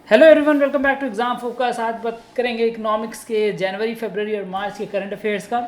Hello everyone, welcome back to exam focus. आज बात करेंगे इकोनॉमिक्स के जनवरी, फरवरी और मार्च के करंट अफेयर्स का।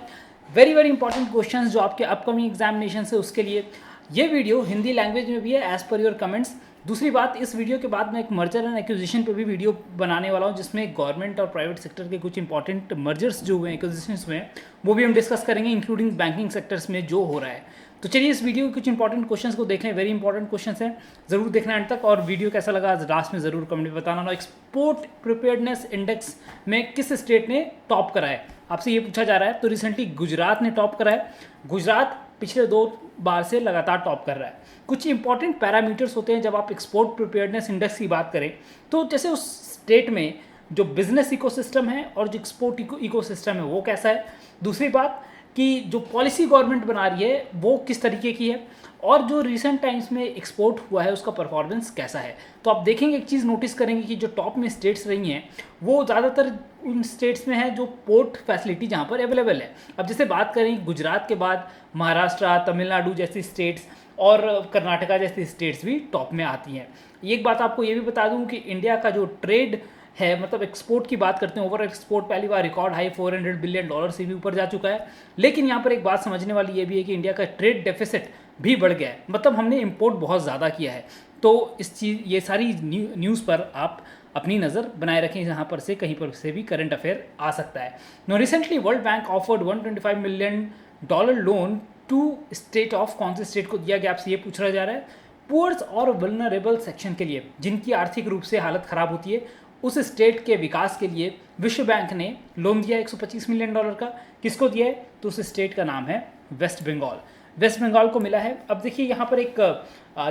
वेरी वेरी इंपॉर्टेंट क्वेश्चंस जो आपके अपकमिंग एग्जामिनेशन है उसके लिए ये वीडियो हिंदी लैंग्वेज में भी है एज पर योर कमेंट्स। दूसरी बात, इस वीडियो के बाद मैं एक मर्जर एंड एक्विजिशन पे भी वीडियो बनाने वाला हूँ जिसमें गवर्नमेंट और प्राइवेट सेक्टर के कुछ इंपॉर्टेंट मर्जर्स जो हुए हैं, एक्विजिशंस हुए हैं, वो भी हम डिस्कस करेंगे, इंक्लूडिंग बैंकिंग सेक्टर्स में जो हो रहा है। तो चलिए इस वीडियो के कुछ इंपॉर्टेंट क्वेश्चंस को देख लें। वेरी इंपॉर्टेंट क्वेश्चंस हैं, जरूर देखना एंड तक। और वीडियो कैसा लगा लास्ट में जरूर कमेंट में बताना। ना एक्सपोर्ट प्रिपेयर्डनेस इंडेक्स में किस स्टेट ने टॉप करा है, आपसे ये पूछा जा रहा है। तो रिसेंटली गुजरात ने टॉप करा है। गुजरात पिछले 2 बार से लगातार टॉप कर रहा है। कुछ इंपॉर्टेंट पैरामीटर्स होते हैं जब आप एक्सपोर्ट प्रिपेयर्डनेस इंडेक्स की बात करें, तो जैसे उस स्टेट में जो बिजनेस इकोसिस्टम है और जो एक्सपोर्ट इकोसिस्टम है वो कैसा है। दूसरी बात कि जो पॉलिसी गवर्नमेंट बना रही है वो किस तरीके की है, और जो रिसेंट टाइम्स में एक्सपोर्ट हुआ है उसका परफॉर्मेंस कैसा है। तो आप देखेंगे, एक चीज़ नोटिस करेंगे कि जो टॉप में स्टेट्स रही हैं वो ज़्यादातर उन स्टेट्स में है जो पोर्ट फैसिलिटी जहाँ पर अवेलेबल है। अब जैसे बात करें गुजरात के बाद महाराष्ट्र, तमिलनाडु जैसी स्टेट्स और कर्नाटका जैसी स्टेट्स भी टॉप में आती हैं। एक बात आपको ये भी बता दूं कि इंडिया का जो ट्रेड है, मतलब एक्सपोर्ट की बात करते हैं, ओवर एक्सपोर्ट पहली बार रिकॉर्ड हाई $400 बिलियन से भी ऊपर जा चुका है। लेकिन यहाँ पर एक बात समझने वाली ये भी है कि इंडिया का ट्रेड डेफिसिट भी बढ़ गया है, मतलब हमने इंपोर्ट बहुत ज़्यादा किया है। तो इस चीज़, ये सारी न्यूज़ पर आप अपनी नज़र बनाए रखें, यहाँ पर से कहीं पर से भी करंट अफेयर आ सकता है। No recently world bank offered $125 million loan to state of, कौन से स्टेट को दिया गया, आपसे ये पूछा जा रहा है। पुअर्स और वल्नरेबल सेक्शन के लिए, जिनकी आर्थिक रूप से हालत ख़राब होती है, उस स्टेट के विकास के लिए विश्व बैंक ने लोन दिया $125 मिलियन का। किसको दिया है? तो उस स्टेट का नाम है वेस्ट बंगाल। वेस्ट बंगाल को मिला है। अब देखिए यहाँ पर एक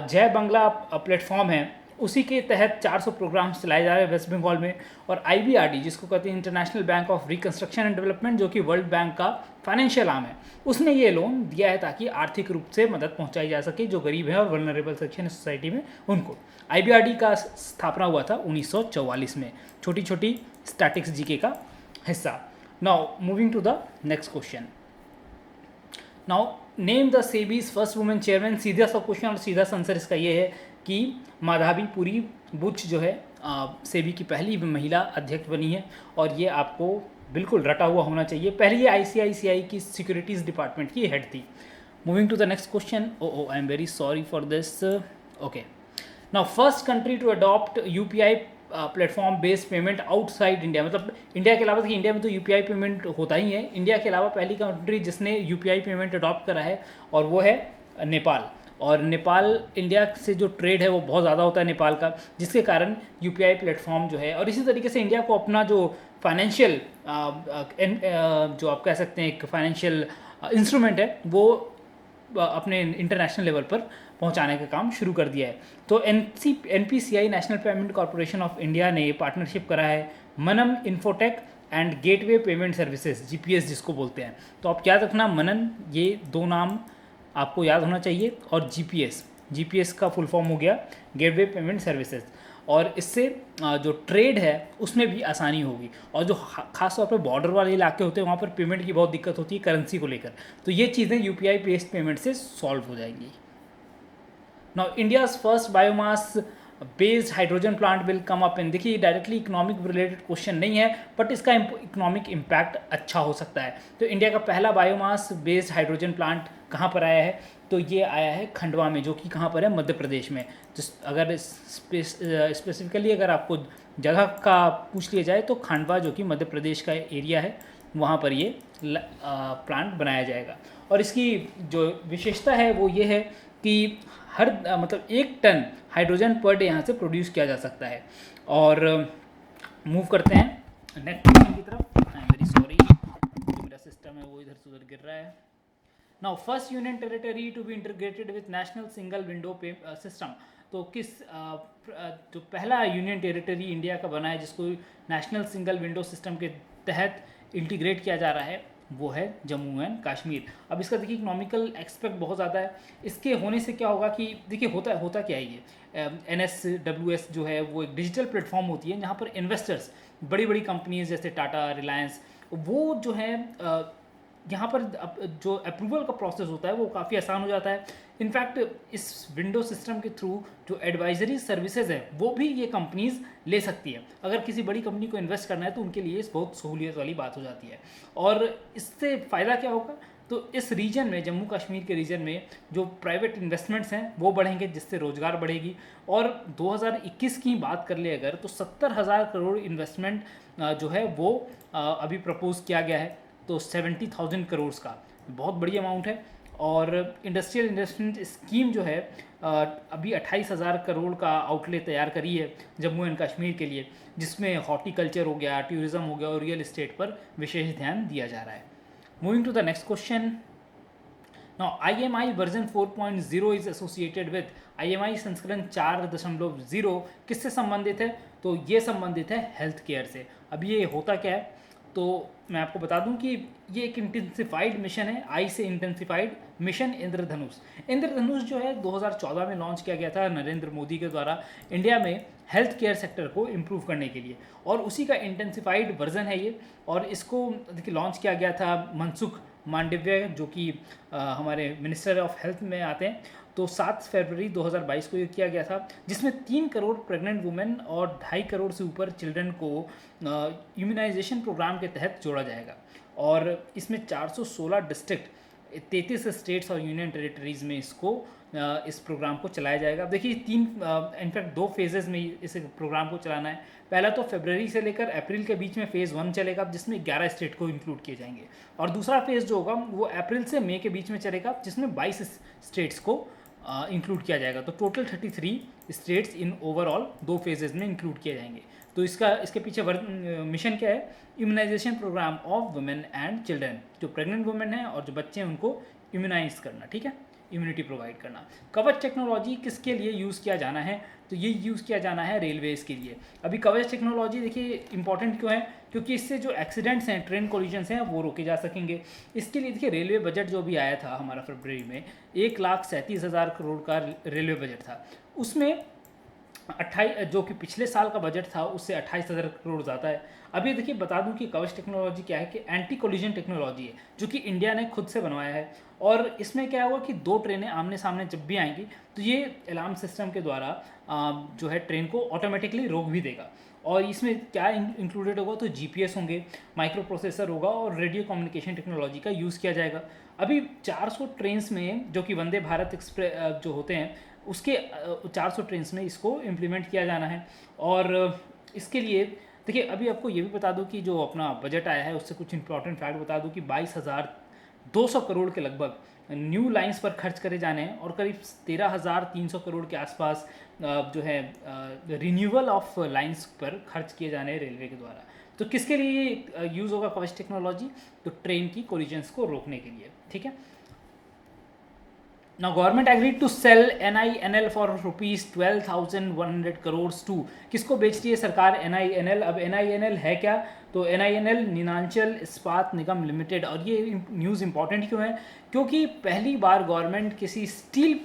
जय बंगला प्लेटफॉर्म है, उसी के तहत 400 प्रोग्राम्स चलाए जा रहे हैं वेस्ट बंगाल में। और IBRD, जिसको कहते हैं international bank of reconstruction and development, जो कि वर्ल्ड बैंक का फाइनेंशियल आर्म है, उसने ये लोन दिया है ताकि आर्थिक रूप से मदद पहुंचाई जा सके जो गरीब है और वल्नरेबल सेक्शन सोसाइटी में उनको। IBRD का स्थापना हुआ था 1944 में। छोटी छोटी स्टैटिक्स जीके का हिस्सा। Now moving to the next question. Now name the SEBI's first women chairman. सीधा सा क्वेश्चन और सीधा सा आंसर इसका ये है कि माधवी पुरी बुच जो है सेबी की पहली महिला अध्यक्ष बनी है, और ये आपको बिल्कुल रटा हुआ होना चाहिए। पहले ये ICICI की सिक्योरिटीज़ डिपार्टमेंट की हेड थी। Moving to the next question. Oh I am very sorry for this. Okay, now first country to adopt UPI platform based payment outside India, मतलब इंडिया के अलावा, देखिए इंडिया में तो UPI पेमेंट होता ही है, इंडिया के अलावा पहली कंट्री जिसने UPI पेमेंट अडॉप्ट करा है और वो है नेपाल। और नेपाल, इंडिया से जो ट्रेड है वो बहुत ज़्यादा होता है नेपाल का, जिसके कारण UPI प्लेटफॉर्म जो है, और इसी तरीके से इंडिया को अपना जो फाइनेंशियल जो आप कह सकते हैं एक फाइनेंशियल इंस्ट्रूमेंट है वो अपने इंटरनेशनल लेवल पर पहुंचाने का काम शुरू कर दिया है। तो NPCI, national payment corporation of India ने पार्टनरशिप करा है Manan infotech and gateway payment services, GPS जिसको बोलते हैं। तो आप याद रखना, मनन, ये 2 नाम आपको याद होना चाहिए, और GPS का फुल फॉर्म हो गया गेटवे पेमेंट सर्विसेज। और इससे जो ट्रेड है उसमें भी आसानी होगी, और जो खास तौर पर बॉर्डर वाले इलाके होते हैं वहाँ पर पेमेंट की बहुत दिक्कत होती है करेंसी को लेकर, तो ये चीज़ें UPI बेस्ड पेमेंट से सॉल्व हो जाएंगी। Now India's first biomass based hydrogen plant will come up in, देखिए डायरेक्टली इकोनॉमिक रिलेटेड क्वेश्चन नहीं है, बट इसका इकोनॉमिक इम्पैक्ट अच्छा हो सकता है। तो इंडिया का पहला बायोमास बेस्ड हाइड्रोजन प्लांट कहाँ पर आया है? तो ये आया है खंडवा में, जो कि कहाँ पर है? मध्य प्रदेश में। तो अगर स्पेसिफिकली अगर आपको जगह का पूछ लिया जाए तो खंडवा, जो कि मध्य प्रदेश का एरिया है, वहाँ पर ये प्लांट बनाया जाएगा। और इसकी जो विशेषता है वो ये है कि हर मतलब 1 टन हाइड्रोजन पर डे यहाँ से प्रोड्यूस किया जा सकता है। और मूव करते हैं नेक्स्ट क्वेश्चन की तरफ। आई एम वेरी सॉरी, जो मेरा सिस्टम है वो इधर से उधर गिर रहा है। Now first union territory to be integrated with national single window pay system, तो किस जो पहला यूनियन टेरिटरी इंडिया का बना है जिसको नेशनल सिंगल विंडो सिस्टम के तहत इंटीग्रेट किया जा रहा है, वो है जम्मू एंड कश्मीर। अब इसका देखिए इकोनॉमिकल एक्सपेक्ट बहुत ज़्यादा है। इसके होने से क्या होगा कि देखिए होता क्या है, ये NSWS जो है वो एक डिजिटल प्लेटफॉर्म होती है जहाँ पर इन्वेस्टर्स, बड़ी बड़ी कंपनीज जैसे टाटा, रिलायंस, वो जो है यहाँ पर जो अप्रूवल का प्रोसेस होता है वो काफ़ी आसान हो जाता है। इनफैक्ट इस विंडो सिस्टम के थ्रू जो एडवाइजरी सर्विसेज है वो भी ये कंपनीज ले सकती है। अगर किसी बड़ी कंपनी को इन्वेस्ट करना है तो उनके लिए इस बहुत सहूलियत वाली बात हो जाती है। और इससे फ़ायदा क्या होगा, तो इस रीजन में, जम्मू कश्मीर के रीजन में जो प्राइवेट इन्वेस्टमेंट्स हैं वो बढ़ेंगे, जिससे रोज़गार बढ़ेगी। और 2021 की बात कर ले अगर, तो 70,000 करोड़ इन्वेस्टमेंट जो है वो अभी प्रपोज किया गया है, तो 70,000 करोड़ का बहुत बड़ी अमाउंट है। और इंडस्ट्रियल इन्वेस्टमेंट स्कीम जो है अभी 28,000 करोड़ का आउटले तैयार करी है जम्मू एंड कश्मीर के लिए, जिसमें हॉर्टिकल्चर हो गया, टूरिज्म हो गया और रियल एस्टेट पर विशेष ध्यान दिया जा रहा है। Moving to the next question. Now IMI version 4.0 is associated with, IMI संस्करण 4.0 किससे संबंधित है, तो ये संबंधित है हेल्थ केयर से। अब ये होता क्या है, तो मैं आपको बता दूं कि ये एक इंटेंसिफाइड मिशन है, आई से इंटेंसिफाइड मिशन इंद्रधनुष। इंद्रधनुष जो है 2014 में लॉन्च किया गया था नरेंद्र मोदी के द्वारा इंडिया में हेल्थ केयर सेक्टर को इम्प्रूव करने के लिए, और उसी का इंटेंसिफाइड वर्जन है ये। और इसको देखिए लॉन्च किया गया था मनसुख मांडव्य, जो कि हमारे मिनिस्टर ऑफ हेल्थ में आते हैं। तो 7 फरवरी 2022 को ये किया गया था, जिसमें 3 करोड़ प्रेग्नेंट वुमेन और 2.5 करोड़ से ऊपर चिल्ड्रन को इम्यूनाइजेशन प्रोग्राम के तहत जोड़ा जाएगा। और इसमें 416 डिस्ट्रिक्ट, 33 स्टेट्स और यूनियन टेरिटरीज़ में इस प्रोग्राम को चलाया जाएगा। देखिए इनफैक्ट 2 फेजेज़ में इस प्रोग्राम को चलाना है। पहला तो फरवरी से लेकर अप्रैल के बीच में फ़ेज़ 1 चलेगा, जिसमें 11 स्टेट को इंक्लूड किए जाएंगे। और दूसरा फेज़ जो होगा वो अप्रैल से मई के बीच में चलेगा, जिसमें 22 स्टेट्स को इंक्लूड किया जाएगा। तो total 33 states in overall 2 phases में इंक्लूड किए जाएंगे। तो इसके पीछे मिशन क्या है, immunisation programme of women and children, जो प्रेग्नेंट वुमेन हैं और जो बच्चे हैं उनको इम्यूनाइज करना, ठीक है, इम्यूनिटी प्रोवाइड करना। कवच टेक्नोलॉजी किसके लिए यूज़ किया जाना है, तो ये यूज़ किया जाना है रेलवेज़ के लिए। अभी कवच टेक्नोलॉजी देखिए इंपॉर्टेंट क्यों है, क्योंकि इससे जो एक्सीडेंट्स हैं, ट्रेन कोलिजन्स हैं, वो रोके जा सकेंगे। इसके लिए देखिए रेलवे बजट जो भी आया था हमारा फरवरी में, 1,37,000 करोड़ का रेलवे बजट था। उसमें 28, जो कि पिछले साल का बजट था उससे 28,000 करोड़ ज़्यादा है। अभी देखिए बता दूं कि कवच टेक्नोलॉजी क्या है, कि एंटी कोलिजन टेक्नोलॉजी है, जो कि इंडिया ने खुद से बनवाया है। और इसमें क्या होगा कि 2 ट्रेनें आमने सामने जब भी आएंगी तो ये अलार्म सिस्टम के द्वारा जो है ट्रेन को ऑटोमेटिकली रोक भी देगा। और इसमें क्या इंक्लूडेड होगा, तो GPS होंगे, माइक्रो प्रोसेसर होगा और रेडियो कम्युनिकेशन टेक्नोलॉजी का यूज़ किया जाएगा। अभी 400 ट्रेन्स में, जो कि वंदे भारत एक्सप्रेस जो होते हैं, उसके 400 ट्रेन्स में इसको इम्प्लीमेंट किया जाना है। और इसके लिए देखिए अभी आपको ये भी बता दूं कि जो अपना बजट आया है उससे कुछ इंपॉर्टेंट फैक्ट बता दूं कि 22,200 करोड़ के लगभग न्यू लाइंस पर खर्च करे जाने हैं, और करीब 13,300 करोड़ के आसपास जो है रिन्यूअल ऑफ लाइंस पर खर्च किए जाने हैं रेलवे के द्वारा। तो किसके लिए यूज़ होगा कवच टेक्नोलॉजी, तो ट्रेन की कोलिजन्स को रोकने के लिए, ठीक है। Now government agreed to sell NINL for rupees 12,100 crores to, किसको बेच रही है सरकार NINL। अब NINL है क्या, तो NINL नीलांचल इस्पात निगम लिमिटेड। और ये न्यूज़ इंपॉर्टेंट क्यों है, क्योंकि पहली बार गवर्नमेंट किसी स्टील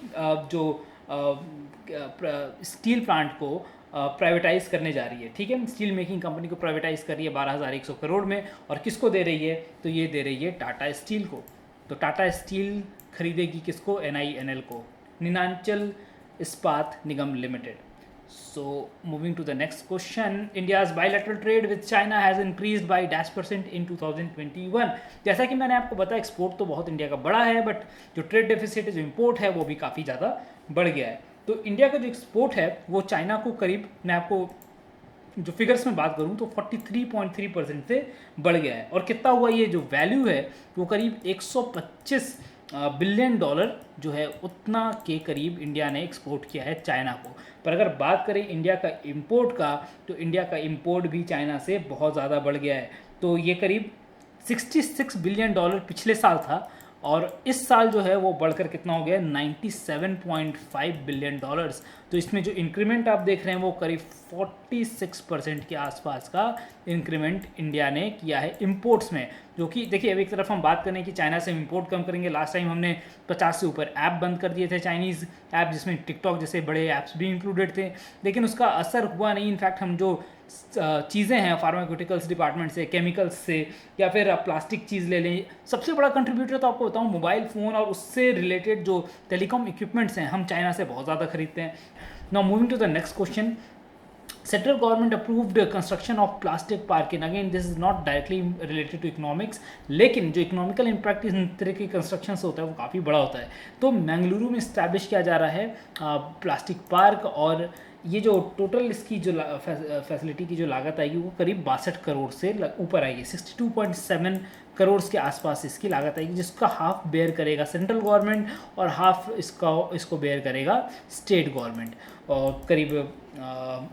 प्लांट को प्राइवेटाइज करने जा रही है, ठीक है। स्टील मेकिंग कंपनी को प्राइवेटाइज कर रही है 12,100 करोड़ में, और किसको दे रही है, तो ये दे रही है टाटा स्टील को। तो टाटा स्टील खरीदेगी किसको, NINL को, Neelanchal Ispat Nigam limited. So moving to the next question, India's bilateral trade with China has increased by -% in 2021। जैसा कि मैंने आपको बताया, एक्सपोर्ट तो बहुत इंडिया का बड़ा है, बट जो ट्रेड डेफिसिट जो इम्पोर्ट है वो भी काफ़ी ज़्यादा बढ़ गया है। तो इंडिया का जो एक्सपोर्ट है वो चाइना को करीब, मैं आपको जो फिगर्स में बात करूं तो 43.3% से बढ़ गया है। और कितना हुआ, ये जो वैल्यू है वो करीब 125 बिलियन डॉलर जो है उतना के करीब इंडिया ने एक्सपोर्ट किया है चाइना को। पर अगर बात करें इंडिया का इंपोर्ट का, तो इंडिया का इंपोर्ट भी चाइना से बहुत ज़्यादा बढ़ गया है। तो ये करीब 66 बिलियन डॉलर पिछले साल था, और इस साल जो है वो बढ़कर कितना हो गया, 97.5 बिलियन डॉलर्स। तो तो इसमें जो इंक्रीमेंट आप देख रहे हैं वो करीब 46% के आसपास का इंक्रीमेंट इंडिया ने किया है इंपोर्ट्स में, जो कि देखिए अब एक तरफ हम बात करें कि चाइना से इंपोर्ट कम करेंगे, लास्ट टाइम हमने 50 से ऊपर ऐप बंद कर दिए थे चाइनीज़ ऐप, जिसमें टिकटॉक जैसे बड़े ऐप्स भी इंक्लूडेड थे, लेकिन उसका असर हुआ नहीं। इनफैक्ट हम जो चीज़ें हैं फार्मास्यूटिकल्स डिपार्टमेंट से, केमिकल्स से, या फिर आप प्लास्टिक चीज़ ले लें, सबसे बड़ा कंट्रीब्यूटर तो आपको बताऊं मोबाइल फ़ोन और उससे रिलेटेड जो टेलीकॉम इक्विपमेंट्स हैं हम चाइना से बहुत ज़्यादा खरीदते हैं। Now moving to the next question, central government approved construction of plastic park in, again this is not directly related to economics, लेकिन जो इकोनॉमिकल इम्पैक्ट इन तरह के कंस्ट्रक्शन से होता है वो काफ़ी बड़ा होता है। तो बेंगलुरु में इस्टेब्लिश किया जा रहा है प्लास्टिक पार्क, और ये जो टोटल इसकी जो फैसिलिटी की जो लागत आएगी वो करीब 62 करोड़ से ऊपर आएगी, 62.7 करोड़ के आसपास इसकी लागत आएगी, जिसका हाफ बेयर करेगा सेंट्रल गवर्नमेंट और हाफ इसको बेयर करेगा स्टेट गवर्नमेंट। और करीब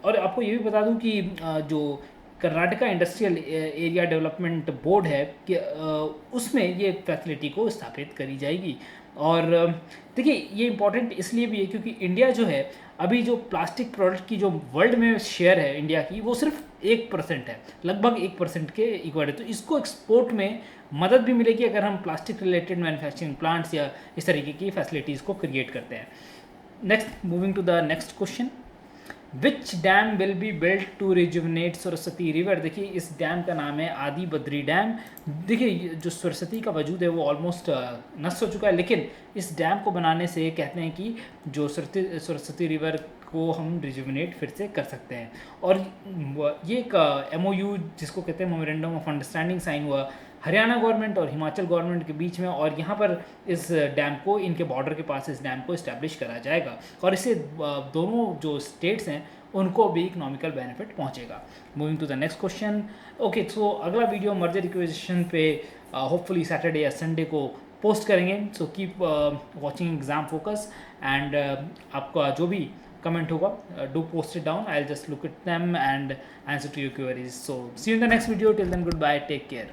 और आपको ये भी बता दूं कि जो Karnataka industrial area development board है कि उसमें ये फैसिलिटी को स्थापित करी जाएगी। और देखिए ये इंपॉर्टेंट इसलिए भी है क्योंकि इंडिया जो है अभी जो प्लास्टिक प्रोडक्ट की जो वर्ल्ड में शेयर है इंडिया की वो सिर्फ 1% है, लगभग 1% के इक्वल है। तो इसको एक्सपोर्ट में मदद भी मिलेगी अगर हम प्लास्टिक रिलेटेड मैन्युफैक्चरिंग प्लांट्स या इस तरीके की फैसिलिटीज़ को क्रिएट करते हैं। Next moving to the next question, which dam will be built to rejuvenate Saraswati river. देखिए इस डैम का नाम है आदि बद्री डैम। देखिए जो सरस्वती का वजूद है वो ऑलमोस्ट नष्ट हो चुका है, लेकिन इस डैम को बनाने से कहते हैं कि जो सरस्वती रिवर को हम रिजुवनेट फिर से कर सकते हैं। और ये एक MOU जिसको कहते हैं मेमोरेंडम ऑफ अंडरस्टैंडिंग साइन हुआ हरियाणा गवर्नमेंट और हिमाचल गवर्नमेंट के बीच में, और यहाँ पर इस डैम को इनके बॉर्डर के पास इस डैम को इस्टेब्लिश करा जाएगा, और इससे दोनों जो स्टेट्स हैं उनको भी इकोनॉमिकल बेनिफिट पहुँचेगा। Moving to the next question, okay so अगला वीडियो मर्जर इक्विजिशन पे होपफुली सैटरडे या संडे को पोस्ट करेंगे। So keep watching exam focus, and आपका जो भी comment होगा do post it down, I'll just look at them and answer to your queries. So see you in the next video. Till then, goodbye, take care.